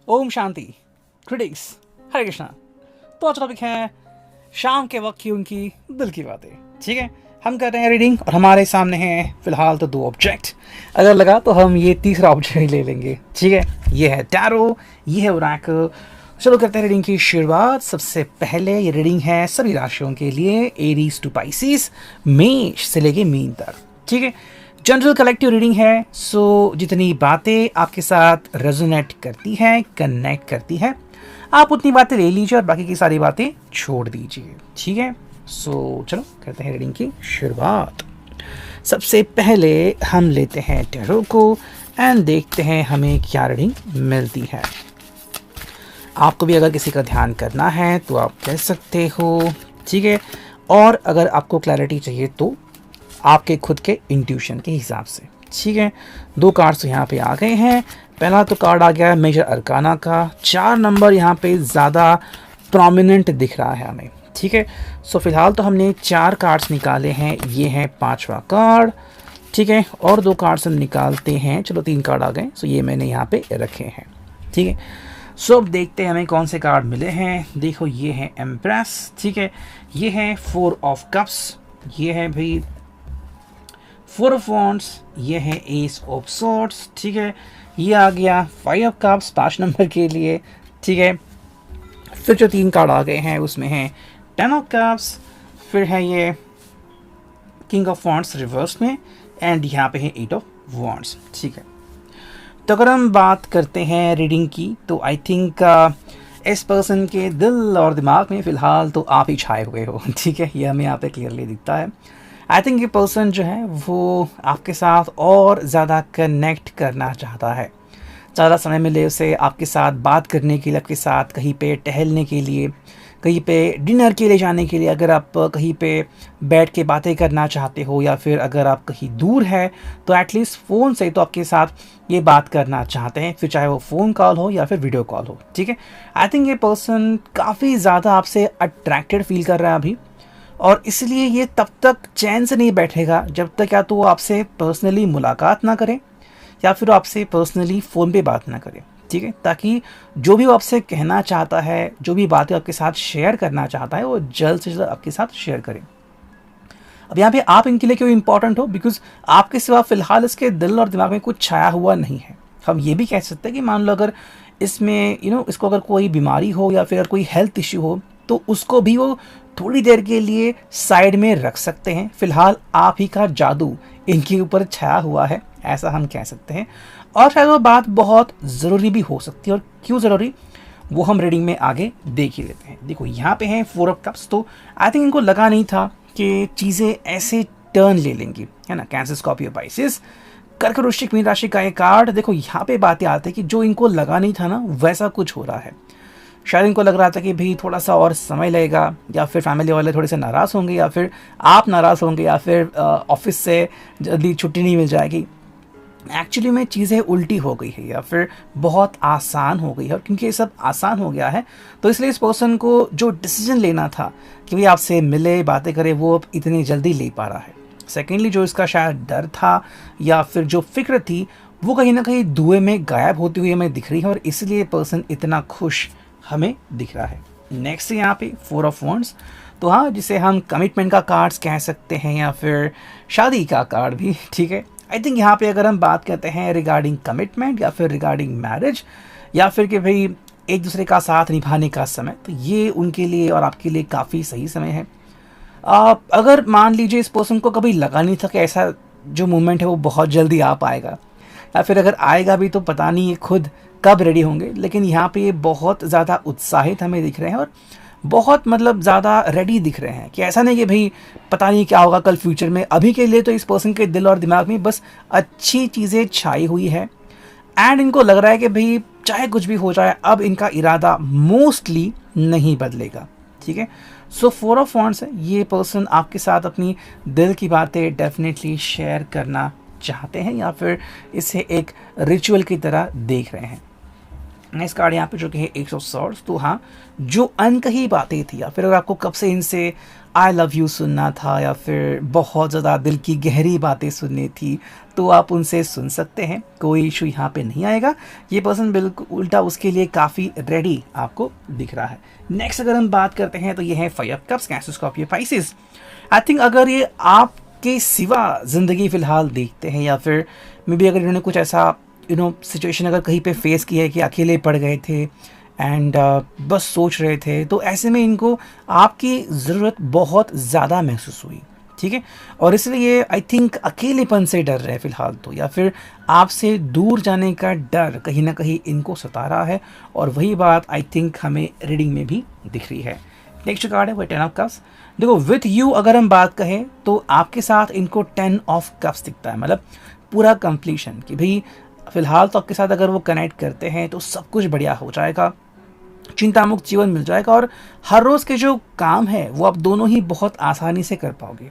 Om Shanti. Critics, हरे कृष्णा। तो आज topic है शाम के वक्त की उनकी दिल की बातें। ठीक है, हम कर रहे हैं रीडिंग और हमारे सामने हैं फिलहाल तो दो ऑब्जेक्ट। अगर लगा तो हम ये तीसरा ऑब्जेक्ट ले लेंगे। ठीक है, ये है टैरो, ये है ओरेकल। चलो करते हैं रीडिंग की शुरुआत। सबसे पहले ये रीडिंग है सभी राशियों के लिए, एरीज टू पाइसिस, मेष से लेके मीन तक। ठीक है, जनरल कलेक्टिव रीडिंग है। सो जितनी बातें आपके साथ रेजोनेट करती हैं, कनेक्ट करती हैं, आप उतनी बातें ले लीजिए और बाकी की सारी बातें छोड़ दीजिए। ठीक है, सो चलो करते हैं रीडिंग की शुरुआत। सबसे पहले हम लेते हैं टैरो को एंड देखते हैं हमें क्या रीडिंग मिलती है। आपको भी अगर किसी का ध्यान करना है तो आप कह सकते हो। ठीक है, और अगर आपको क्लैरिटी चाहिए तो आपके खुद के इंट्यूशन के हिसाब से। ठीक है, दो कार्ड्स यहाँ पे आ गए हैं। पहला तो कार्ड आ गया है मेजर अरकाना का। 4 नंबर यहाँ पे ज़्यादा प्रोमिनेंट दिख रहा है हमें। ठीक है, सो फिलहाल तो हमने 4 कार्ड्स निकाले हैं। ये है 5वां कार्ड। ठीक है, और 2 कार्ड्स हम निकालते हैं। चलो 3 कार्ड आ गए, सो ये मैंने यहाँ पे रखे हैं। ठीक है, सो अब देखते हैं हमें कौन से कार्ड मिले हैं। देखो, ये है एम्प्रेस। ठीक है, ये है 4 ऑफ कप्स, ये है भाई 4 ऑफ वॉन्ड्स, ये है एस ऑफ सॉर्ड्स। ठीक है, ये आ गया 5 ऑफ कप्स 5 नंबर के लिए। ठीक है, फिर जो 3 कार्ड आ गए हैं उसमें है 10 ऑफ कप्स, फिर है ये किंग ऑफ वॉन्ड्स रिवर्स में, एंड यहाँ पे है 8 ऑफ वॉन्ड्स। ठीक है, तो अगर हम बात करते हैं रीडिंग की तो आई थिंक इस पर्सन के दिल और दिमाग में फ़िलहाल तो आप ही छाए हुए हो। ठीक है, ये हमें यहाँ पे क्लियरली दिखता है। आई थिंक ये पर्सन जो है वो आपके साथ और ज़्यादा कनेक्ट करना चाहता है। ज़्यादा समय मिले उसे आपके साथ बात करने के लिए, आपके साथ कहीं पे टहलने के लिए, कहीं पे डिनर के लिए जाने के लिए। अगर आप कहीं पे बैठ के बातें करना चाहते हो, या फिर अगर आप कहीं दूर है तो एटलीस्ट फ़ोन से तो आपके साथ ये बात करना चाहते हैं, फिर चाहे वो फ़ोन कॉल हो या फिर वीडियो कॉल हो। ठीक है, आई थिंक ये पर्सन काफ़ी ज़्यादा आपसे अट्रैक्टेड फील कर रहा है अभी, और इसलिए ये तब तक चैन से नहीं बैठेगा जब तक या तो वो आपसे पर्सनली मुलाकात ना करे या फिर आपसे पर्सनली फ़ोन पे बात ना करे। ठीक है, ताकि जो भी वो आपसे कहना चाहता है, जो भी बातें आपके साथ शेयर करना चाहता है, वो जल्द से जल्द आपके साथ शेयर करें। अब यहाँ पे आप इनके लिए क्यों इंपॉर्टेंट हो? बिकॉज आपके सिवा फ़िलहाल इसके दिल और दिमाग में कुछ छाया हुआ नहीं है। हम ये भी कह सकते हैं कि मान लो अगर इसमें इसको अगर कोई बीमारी हो या फिर कोई हेल्थ इश्यू हो तो उसको भी वो थोड़ी देर के लिए साइड में रख सकते हैं। फिलहाल आप ही का जादू इनके ऊपर छाया हुआ है, ऐसा हम कह सकते हैं। और शायद वो बात बहुत ज़रूरी भी हो सकती है, और क्यों ज़रूरी वो हम रीडिंग में आगे देख ही लेते हैं। देखो, यहाँ पे है 4 ऑफ कप्स। तो आई थिंक इनको लगा नहीं था कि चीज़ें ऐसे टर्न ले लेंगी, है ना। कैंसर, स्कॉर्पियो, पाइसिस, कर्क, वृश्चिक, मीन राशि का एक कार्ड। देखो, यहाँ पे बातें आती है कि जो इनको लगा नहीं था ना वैसा कुछ हो रहा है। शायद इनको लग रहा था कि भाई थोड़ा सा और समय लगेगा, या फिर फैमिली वाले थोड़े से नाराज़ होंगे, या फिर आप नाराज़ होंगे, या फिर ऑफिस से जल्दी छुट्टी नहीं मिल जाएगी। एक्चुअली में चीज़ें उल्टी हो गई है, या फिर बहुत आसान हो गई है। और क्योंकि ये सब आसान हो गया है तो इसलिए इस पर्सन को जो डिसीजन लेना था कि भाई आपसे मिले, बातें करे, वो अब इतनी जल्दी ले पा रहा है। सेकेंडली, जो इसका शायद डर था या फिर जो फिक्र थी वो कहीं ना कहीं धुएं में गायब होती हुई हमें दिख रही है, और इसलिए पर्सन इतना खुश हमें दिख रहा है। नेक्स्ट यहाँ पे 4 ऑफ वॉन्ड्स। तो हाँ, जिसे हम कमिटमेंट का कार्ड्स कह सकते हैं या फिर शादी का कार्ड भी। ठीक है, आई थिंक यहाँ पे अगर हम बात करते हैं रिगार्डिंग कमिटमेंट या फिर रिगार्डिंग मैरिज, या फिर कि भाई एक दूसरे का साथ निभाने का समय, तो ये उनके लिए और आपके लिए काफ़ी सही समय है। अगर मान लीजिए इस पर्सन को कभी लगा नहीं था कि ऐसा जो मोमेंट है वो बहुत जल्दी आ पाएगा, या फिर अगर आएगा भी तो पता नहीं ये खुद कब रेडी होंगे, लेकिन यहाँ पे ये बहुत ज़्यादा उत्साहित हमें दिख रहे हैं, और बहुत मतलब ज़्यादा रेडी दिख रहे हैं। कि ऐसा नहीं कि भाई पता नहीं क्या होगा कल फ्यूचर में। अभी के लिए तो इस पर्सन के दिल और दिमाग में बस अच्छी चीज़ें छाई हुई है, एंड इनको लग रहा है कि भाई चाहे कुछ भी हो जाए अब इनका इरादा मोस्टली नहीं बदलेगा। ठीक है, सो 4 ऑफ वॉन्ड्स है। ये पर्सन आपके साथ अपनी दिल की बातें डेफिनेटली शेयर करना चाहते हैं, या फिर इसे एक रिचुअल की तरह देख रहे हैं। नेक्स्ट कार्ड यहाँ पे जो कि है 100 सॉर्ड्स। तो हाँ, जो अनकही बातें थी या फिर अगर आपको कब से इनसे आई लव यू सुनना था या फिर बहुत ज़्यादा दिल की गहरी बातें सुननी थी, तो आप उनसे सुन सकते हैं, कोई इशू यहाँ पे नहीं आएगा। ये पर्सन बिल्कुल उल्टा उसके लिए काफ़ी रेडी आपको दिख रहा है। नेक्स्ट अगर हम बात करते हैं तो ये है 5 of cups, cancer, Scorpio, Pisces. I think अगर ये आपके सिवा ज़िंदगी फ़िलहाल देखते हैं या फिर मे बी अगर इन्होंने कुछ ऐसा सिचुएशन अगर कहीं पे फेस किया है कि अकेले पड़ गए थे एंड बस सोच रहे थे, तो ऐसे में इनको आपकी ज़रूरत बहुत ज़्यादा महसूस हुई, ठीक है। और इसलिए आई थिंक अकेलेपन से डर रहे हैं फ़िलहाल तो, या फिर आपसे दूर जाने का डर कहीं ना कहीं इनको सता रहा है, और वही बात आई थिंक हमें रीडिंग में भी दिख रही है। नेक्स्ट कार्ड है वो 10 ऑफ कप्स। देखो विथ यू अगर हम बात कहें तो आपके साथ इनको 10 ऑफ कप्स दिखता है, मतलब पूरा कंप्लीशन कि भाई फ़िलहाल तो आपके साथ अगर वो कनेक्ट करते हैं तो सब कुछ बढ़िया हो जाएगा, चिंता मुक्त जीवन मिल जाएगा, और हर रोज़ के जो काम है वो आप दोनों ही बहुत आसानी से कर पाओगे।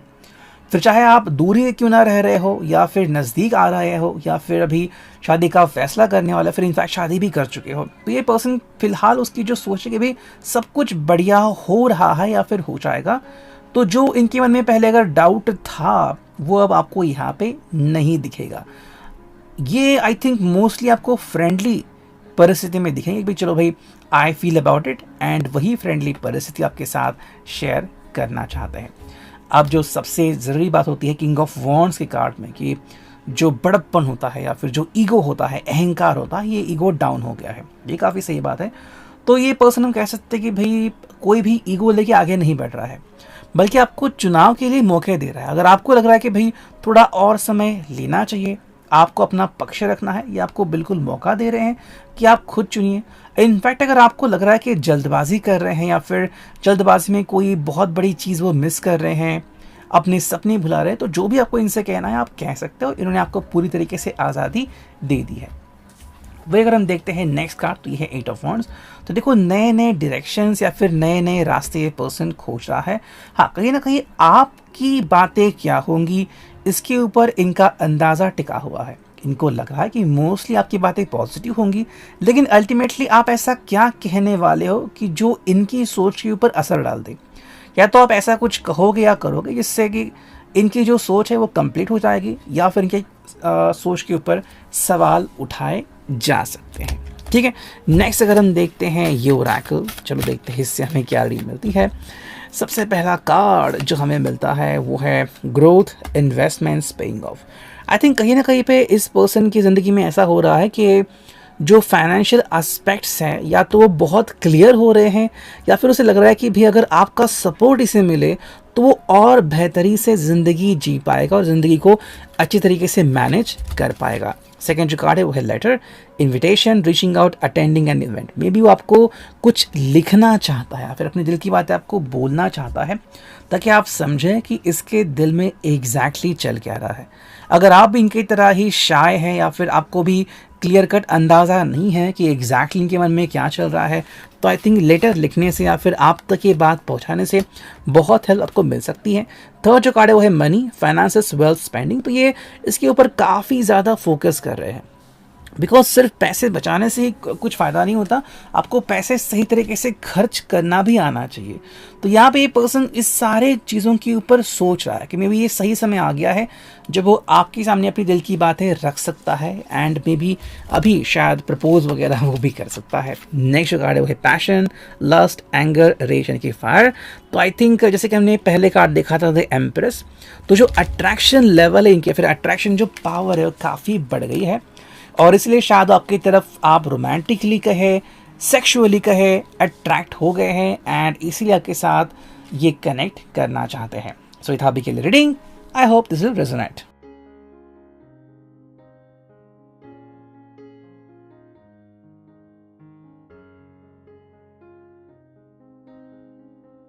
फिर चाहे आप दूरी क्यों ना रह रहे हो या फिर नज़दीक आ रहे हो या फिर अभी शादी का फैसला करने वाला, फिर इनफैक्ट शादी भी कर चुके हो, तो ये पर्सन फ़िलहाल उसकी जो सोच है कि भाई सब कुछ बढ़िया हो रहा है या फिर हो जाएगा, तो जो इनके मन में पहले अगर डाउट था वो अब आपको यहाँ पे नहीं दिखेगा। ये आई थिंक मोस्टली आपको फ्रेंडली परिस्थिति में दिखेंगे कि भाई चलो भाई I feel about it, and वही फ्रेंडली परिस्थिति आपके साथ शेयर करना चाहते हैं। अब जो सबसे ज़रूरी बात होती है किंग ऑफ वॉन्ड्स के कार्ड में कि जो बड़प्पन होता है या फिर जो ईगो होता है, अहंकार होता है, ये ईगो डाउन हो गया है, ये काफ़ी सही बात है। तो ये पर्सन हम कह सकते हैं कि भाई कोई भी ईगो लेके आगे नहीं बढ़ रहा है, बल्कि आपको चुनाव के लिए मौके दे रहा है। अगर आपको लग रहा है कि भाई थोड़ा और समय लेना चाहिए, आपको अपना पक्ष रखना है, ये आपको बिल्कुल मौका दे रहे हैं कि आप खुद चुनिए। इनफैक्ट अगर आपको लग रहा है कि जल्दबाजी कर रहे हैं या फिर जल्दबाजी में कोई बहुत बड़ी चीज़ वो मिस कर रहे हैं, अपने सपने भुला रहे हैं, तो जो भी आपको इनसे कहना है आप कह सकते हो, इन्होंने आपको पूरी तरीके से आज़ादी दे दी है। वही अगर हम देखते हैं नेक्स्ट कार्ड तो ये है 8 ऑफ वॉन्ड्स। तो देखो नए नए डायरेक्शंस या फिर नए नए रास्ते ये पर्सन खोज रहा है। हाँ, कहीं ना कहीं आपकी बातें क्या होंगी इसके ऊपर इनका अंदाज़ा टिका हुआ है। इनको लग रहा है कि मोस्टली आपकी बातें पॉजिटिव होंगी, लेकिन अल्टीमेटली आप ऐसा क्या कहने वाले हो कि जो इनकी सोच के ऊपर असर डाल दे। या तो आप ऐसा कुछ कहोगे या करोगे जिससे कि इनकी जो सोच है वो कंप्लीट हो जाएगी, या फिर इनके सोच के ऊपर सवाल उठाए जा सकते हैं, ठीक है। नेक्स्ट अगर हम देखते हैं ये ओरेकल, चलो देखते हैं इससे हमें क्या रीड मिलती है। सबसे पहला कार्ड जो हमें मिलता है वो है growth, investments, paying off. I think कहीं ना कहीं पे इस पर्सन की ज़िंदगी में ऐसा हो रहा है कि जो फाइनेंशियल एस्पेक्ट्स हैं या तो वो बहुत क्लियर हो रहे हैं, या फिर उसे लग रहा है कि भी अगर आपका सपोर्ट इसे मिले तो वो और बेहतरी से ज़िंदगी जी पाएगा और ज़िंदगी को अच्छी तरीके से मैनेज कर पाएगा। सेकेंड जो कार्ड है वो है letter, invitation, reaching out, attending an event. May be वो आपको कुछ लिखना चाहता है या फिर अपने दिल की बातें आपको बोलना चाहता है, ताकि आप समझें कि इसके दिल में एग्जैक्टली चल क्या रहा है। अगर आप भी इनकी तरह ही शाय हैं या फिर आपको भी क्लियर कट अंदाज़ा नहीं है कि एग्जैक्टली इनके मन में क्या चल रहा है, तो आई थिंक लेटर लिखने से या फिर आप तक ये बात पहुंचाने से बहुत हेल्प आपको मिल सकती है। थर्ड जो कार्ड है वो है मनी, फाइनेंसेस, वेल्थ, स्पेंडिंग। तो ये इसके ऊपर काफ़ी ज़्यादा फोकस कर रहे हैं, बिकॉज सिर्फ पैसे बचाने से ही कुछ फ़ायदा नहीं होता, आपको पैसे सही तरीके से खर्च करना भी आना चाहिए। तो यहाँ पे ये पर्सन इस सारे चीज़ों के ऊपर सोच रहा है कि मे बी ये सही समय आ गया है जब वो आपके सामने अपनी दिल की बातें रख सकता है, एंड मे बी अभी शायद प्रपोज वगैरह वो भी कर सकता है। नेक्स्ट जो कार्ड है वो है पैशन, लस्ट, एंगर, रेज यानी कि फायर। तो आई थिंक जैसे कि हमने पहले कार्ड देखा था द एम्प्रेस, तो जो अट्रैक्शन लेवल है इनके, फिर अट्रैक्शन जो पावर है वो काफ़ी बढ़ गई है, और इसलिए शायद आपकी तरफ आप रोमांटिकली कहे, सेक्सुअली कहे, अट्रैक्ट हो गए हैं, एंड इसीलिए आपके साथ ये कनेक्ट करना चाहते हैं। सो ये था अभी के लिए reading. I hope this will resonate.